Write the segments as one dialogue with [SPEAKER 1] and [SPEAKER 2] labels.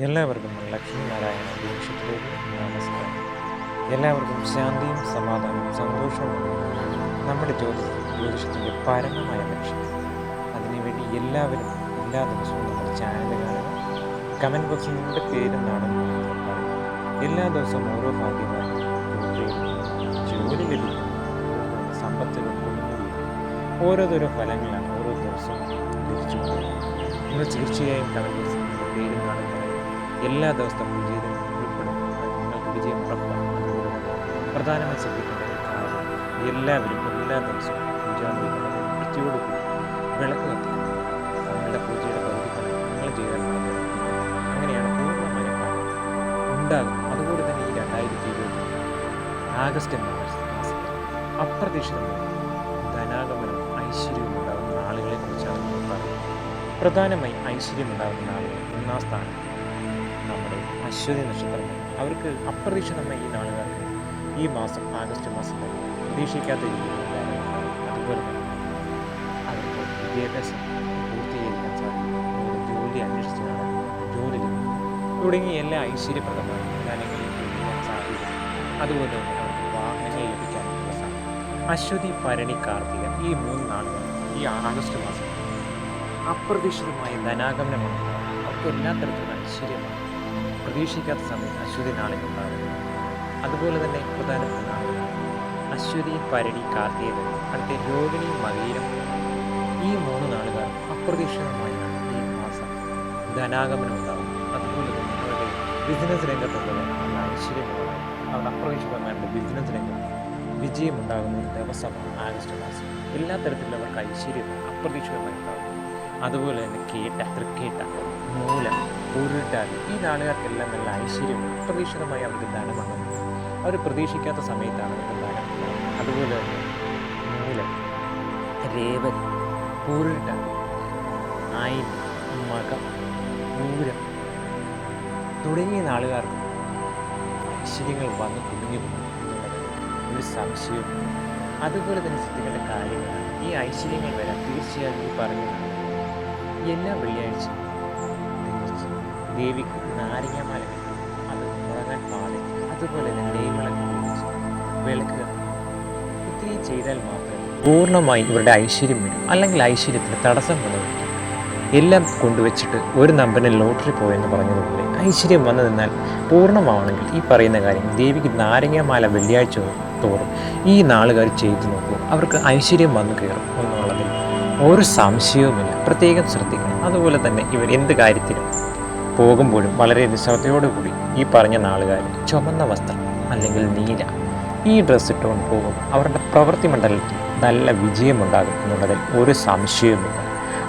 [SPEAKER 1] എല്ലാവർക്കും ലക്ഷ്മി നാരായണ ജ്യോതിഷത്തിലേക്ക് നമസ്കാരം. എല്ലാവർക്കും ശാന്തിയും സമാധാനവും സന്തോഷവും നമ്മുടെ ജ്യോതിഷത്തിൻ്റെ പരമമായ ലക്ഷ്യം. അതിനുവേണ്ടി എല്ലാവരും എല്ലാ ദിവസവും നമ്മുടെ ചാനൽ കാണുക. കമൻറ്റ് ബോക്സിൽ നിങ്ങളുടെ പേരും നാടും പറയും. എല്ലാ ദിവസവും ഓരോ ഭാഗ്യമായി ജോലി ലഭിക്കും, സമ്പത്തുകൾ ഓരോരോ ഫലങ്ങളാണ് ഓരോ ദിവസവും ലഭിച്ചുകൊണ്ടിരിക്കുന്നത്. നിങ്ങൾ തീർച്ചയായും കമൻറ്റ് ബോക്സിൽ നിങ്ങളുടെ പേരും നാടും പറയും. എല്ലാ ദിവസവും വിജയത്തിൽ ഉൾപ്പെടും. നിങ്ങൾക്ക് വിജയം ഉറപ്പാണ്. പ്രധാനമായി ശ്രദ്ധിക്കേണ്ട ഒരു കാര്യം, എല്ലാവരും എല്ലാ ദിവസവും പൂജാമുറികളിൽ വൃത്തിയോടുകൂടി വിളക്ക് കത്തിക്കും. നിങ്ങളുടെ പൂജയുടെ പകുതി നിങ്ങൾ ചെയ്താൽ മാത്രമേ അങ്ങനെയാണ് പൂർണ്ണമായ ഫലം ഉണ്ടാകും. അതുപോലെ തന്നെ ഈ 2020 ആഗസ്റ്റ് മാസത്തിൽ അപ്രതീക്ഷിതമായി ധനാഗമനം ഐശ്വര്യവും ഉണ്ടാകുന്ന ആളുകളെ കുറിച്ചാണ് നമ്മൾ പറയുന്നത്. പ്രധാനമായി ഐശ്വര്യം ഉണ്ടാകുന്ന ആളുകൾ ഒന്നാം സ്ഥാനം നമ്മുടെ അശ്വതി നക്ഷത്രങ്ങൾ. അവർക്ക് അപ്രതീക്ഷിതമായി ഈ നാളുകാർക്ക് ഈ മാസം ആഗസ്റ്റ് മാസം തന്നെ പ്രതീക്ഷിക്കാത്ത രീതിയിലുള്ള കാര്യങ്ങൾ, അതുപോലെ തന്നെ അവർക്ക് വിദ്യാഭ്യാസം പൂർത്തീകരിക്കാൻ സാധിക്കും. ജോലി അന്വേഷിച്ച് ജോലി ലഭിക്കും തുടങ്ങിയ എല്ലാ ഐശ്വര്യപ്രദമായ കാര്യങ്ങളിൽ സാധ്യത. അതുപോലെ തന്നെ അവർക്ക് വാഹനങ്ങൾ ലഭിക്കാനുള്ള സാധ്യത. അശ്വതി, ഭരണി, കാർത്തിക ഈ 3 നാളുകൾ ഈ ആഗസ്റ്റ് മാസം അപ്രതീക്ഷിതമായ ധനാഗമനമാണ്. അവർക്ക് എല്ലാ തരത്തിലുള്ള ഐശ്വര്യമാണ്. പ്രതീക്ഷിക്കാത്ത സമയത്ത് അശ്വതി നാളിൽ ഉണ്ടാകുന്നത്. അതുപോലെ തന്നെ പ്രധാനപ്പെട്ട നാളുകളാണ് അശ്വതി, ഭരണി, കാർത്തിക, അടുത്ത രോഹിണി, മകീരം. ഈ 3 നാളുകൾ അപ്രതീക്ഷിതമായാണ് ഈ മാസം ധനാഗമനം ഉണ്ടാകും. അതുപോലെ തന്നെ അവരുടെ ബിസിനസ് രംഗത്തുള്ള നല്ല ഐശ്വര്യമുള്ളതായി അവരുടെ അപ്രതീക്ഷിതമായിട്ട് ബിസിനസ് രംഗത്ത് വിജയമുണ്ടാകുന്ന ഒരു ദിവസമാണ് ആഗസ്റ്റ് മാസം. എല്ലാ തരത്തിലുള്ളവർക്ക് ഐശ്വര്യം അപ്രതീക്ഷിതമായി ഉണ്ടാകും. അതുപോലെ തന്നെ തൃക്കേട്ട, മൂലം, പൂരുട്ടാതി ഈ നാളുകാർക്കെല്ലാം നല്ല ഐശ്വര്യം അപ്രതീക്ഷിതമായി അവർക്ക് ധനമാണ്. അവർ പ്രതീക്ഷിക്കാത്ത സമയത്താണ് അവർക്ക് ധനം. അതുപോലെ തന്നെ മൂലം, രേവതി, പൂരുട്ടാതി, ആയിരം, മകം, പൂരം തുടങ്ങിയ നാളുകാർക്ക് ഐശ്വര്യങ്ങൾ വന്ന് കുടുങ്ങി പോകും എന്നുള്ളത് ഒരു സംശയവും. അതുപോലെ തന്നെ ശ്രദ്ധിക്കേണ്ട കാര്യങ്ങളാണ് ഈ ഐശ്വര്യങ്ങൾ വരാൻ തീർച്ചയായും ഈ പറഞ്ഞ എല്ലാ വെള്ളിയാഴ്ചയും ദേവിക്ക് നാരങ്ങാമാല അത് മുടങ്ങാൻ പാടില്ല. അതുപോലെ തന്നെ നെയ്വിളക്ക് വിളക്ക് ഇത്രയും ചെയ്താൽ മാത്രമേ പൂർണ്ണമായി ഇവരുടെ ഐശ്വര്യം വരും. അല്ലെങ്കിൽ ഐശ്വര്യത്തിന് തടസ്സം കൊണ്ടുവരും. എല്ലാം കൊണ്ടുവച്ചിട്ട് ഒരു നമ്പറിന് ലോട്ടറി പോയെന്ന് പറഞ്ഞതുപോലെ ഐശ്വര്യം വന്നു നിന്നാൽ പൂർണ്ണമാവണമെങ്കിൽ ഈ പറയുന്ന കാര്യം ദേവിക്ക് നാരങ്ങാമാല വെള്ളിയാഴ്ച തോറും ഈ നാളുകാർ ചെയ്തു നോക്കൂ. അവർക്ക് ഐശ്വര്യം വന്നു കയറും എന്നുള്ളതിൽ ഒരു സംശയവുമില്ല. പ്രത്യേകം ശ്രദ്ധിക്കണം. അതുപോലെ തന്നെ ഇവർ എന്ത് കാര്യത്തിനും പോകുമ്പോഴും വളരെ ശ്രദ്ധയോടുകൂടി ഈ പറഞ്ഞ നാളുകാർ ചുമന്ന വസ്ത്രം അല്ലെങ്കിൽ നീല ഈ ഡ്രസ്സ് ഇട്ടുകൊണ്ട് പോകും. അവരുടെ പ്രവൃത്തി മണ്ഡലത്തിൽ നല്ല വിജയമുണ്ടാകും എന്നുള്ളതിൽ ഒരു സംശയവുമില്ല.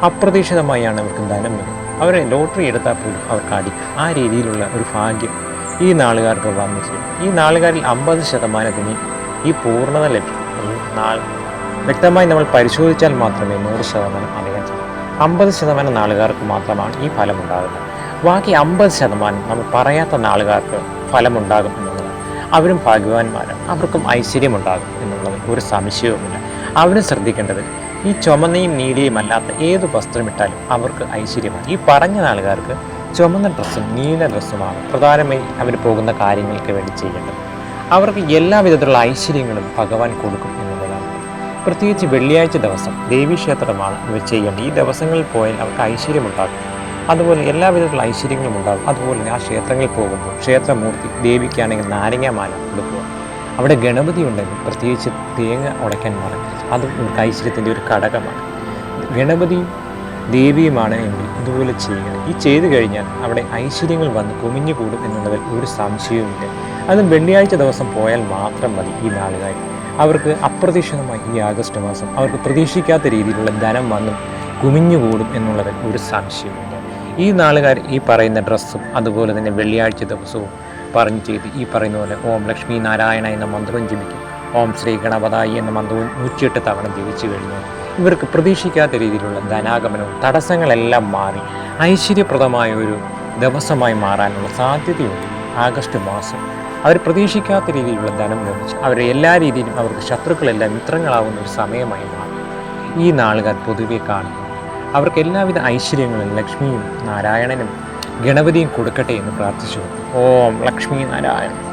[SPEAKER 1] അപ്രതീക്ഷിതമായാണ് അവർക്ക് ധനം വരും. അവരെ ലോട്ടറി എടുത്താൽ പോലും അവർക്ക് അടിക്കും. ആ രീതിയിലുള്ള ഒരു ഭാഗ്യം ഈ നാളുകാർക്ക് വന്നു ചെയ്യും. ഈ നാളുകാരിൽ 50% ഈ പൂർണ്ണത ലഭിക്കും. വ്യക്തമായി നമ്മൾ പരിശോധിച്ചാൽ മാത്രമേ 100% അറിയാൻ സാധിക്കൂ. 50% നാളുകാർക്ക് മാത്രമാണ് ഈ ഫലമുണ്ടാകുന്നത്. ബാക്കി 50% നമ്മൾ പറയാത്ത നാളുകാർക്ക് ഫലമുണ്ടാകും എന്നുള്ളത്. അവരും ഭാഗ്യവാന്മാരാണ്. അവർക്കും ഐശ്വര്യമുണ്ടാകും എന്നുള്ളത് ഒരു സംശയവുമില്ല. അവരും ശ്രദ്ധിക്കേണ്ടത് ഈ ചുമന്നയും നീലയും അല്ലാത്ത ഏത് വസ്ത്രമിട്ടാലും അവർക്ക് ഐശ്വര്യമാണ്. ഈ പറഞ്ഞ നാളുകാർക്ക് ചുമന്ന ഡ്രസ്സും നീല ഡ്രസ്സുമാണ് പ്രധാനമായി അവർ പോകുന്ന കാര്യങ്ങൾക്ക് വേണ്ടി ചെയ്യേണ്ടത്. അവർക്ക് എല്ലാവിധത്തിലുള്ള ഐശ്വര്യങ്ങളും ഭഗവാൻ കൊടുക്കും എന്നുള്ളതാണ്. പ്രത്യേകിച്ച് വെള്ളിയാഴ്ച ദിവസം ദേവീക്ഷേത്രമാണ് ഇവർ ചെയ്യേണ്ടത്. ഈ ദിവസങ്ങളിൽ പോയാൽ അവർക്ക് ഐശ്വര്യമുണ്ടാകും. അതുപോലെ എല്ലാവിധത്തിലുള്ള ഐശ്വര്യങ്ങളും ഉണ്ടാകും. അതുപോലെ ആ ക്ഷേത്രങ്ങളിൽ പോകുമ്പോൾ ക്ഷേത്രമൂർത്തി ദേവിക്കാണെങ്കിൽ നാരങ്ങാമാല കൊടുക്കുക. അവിടെ ഗണപതി ഉണ്ടെങ്കിൽ പ്രത്യേകിച്ച് തേങ്ങ ഉടയ്ക്കാൻ മറക്കരുത്. അതും ഐശ്വര്യത്തിൻ്റെ ഒരു ഘടകമാണ്. ഗണപതിയും ദേവിയുമാണ് എങ്കിൽ ഇതുപോലെ ചെയ്യുക. ഈ ചെയ്തു കഴിഞ്ഞാൽ അവിടെ ഐശ്വര്യങ്ങൾ വന്ന് കുമിഞ്ഞുകൂടും എന്നുള്ളതിൽ ഒരു സംശയവുമില്ല. അതും വെള്ളിയാഴ്ച ദിവസം പോയാൽ മാത്രം മതി. ഈ നാളുകാർ അവർക്ക് അപ്രതീക്ഷിതമായി ഈ ആഗസ്റ്റ് മാസം അവർക്ക് പ്രതീക്ഷിക്കാത്ത രീതിയിലുള്ള ധനം വന്നും കുമിഞ്ഞുകൂടും എന്നുള്ളതിൽ ഒരു സംശയവുമില്ല. ഈ നാളുകാർ ഈ പറയുന്ന ഡ്രസ്സും അതുപോലെ തന്നെ വെള്ളിയാഴ്ച ദിവസവും പറഞ്ഞു ചെയ്ത് ഈ പറയുന്ന പോലെ ഓം ലക്ഷ്മി നാരായണ എന്ന മന്ത്രവും ജപിക്കും. ഓം ശ്രീ ഗണപതായി എന്ന മന്ത്രവും 108 തവണ ജപിച്ചു കഴിഞ്ഞാൽ ഇവർക്ക് പ്രതീക്ഷിക്കാത്ത രീതിയിലുള്ള ധനാഗമനവും തടസ്സങ്ങളെല്ലാം മാറി ഐശ്വര്യപ്രദമായ ഒരു ദിവസമായി മാറാനുള്ള സാധ്യതയുണ്ട്. ആഗസ്റ്റ് മാസം അവർ പ്രതീക്ഷിക്കാത്ത രീതിയിലുള്ള ധനം ലഭിച്ച് അവരെ എല്ലാ രീതിയിലും അവർക്ക് ശത്രുക്കളെല്ലാം മിത്രങ്ങളാവുന്ന ഒരു സമയമായി മാറും. ഈ നാളുകാർ പൊതുവെ കാണുന്നു. അവർക്ക് എല്ലാവിധ ഐശ്വര്യങ്ങളും ലക്ഷ്മിയും നാരായണനും ഗണപതിയും കൊടുക്കട്ടെ എന്ന് പ്രാർത്ഥിച്ചു. ഓം ലക്ഷ്മി നാരായണ.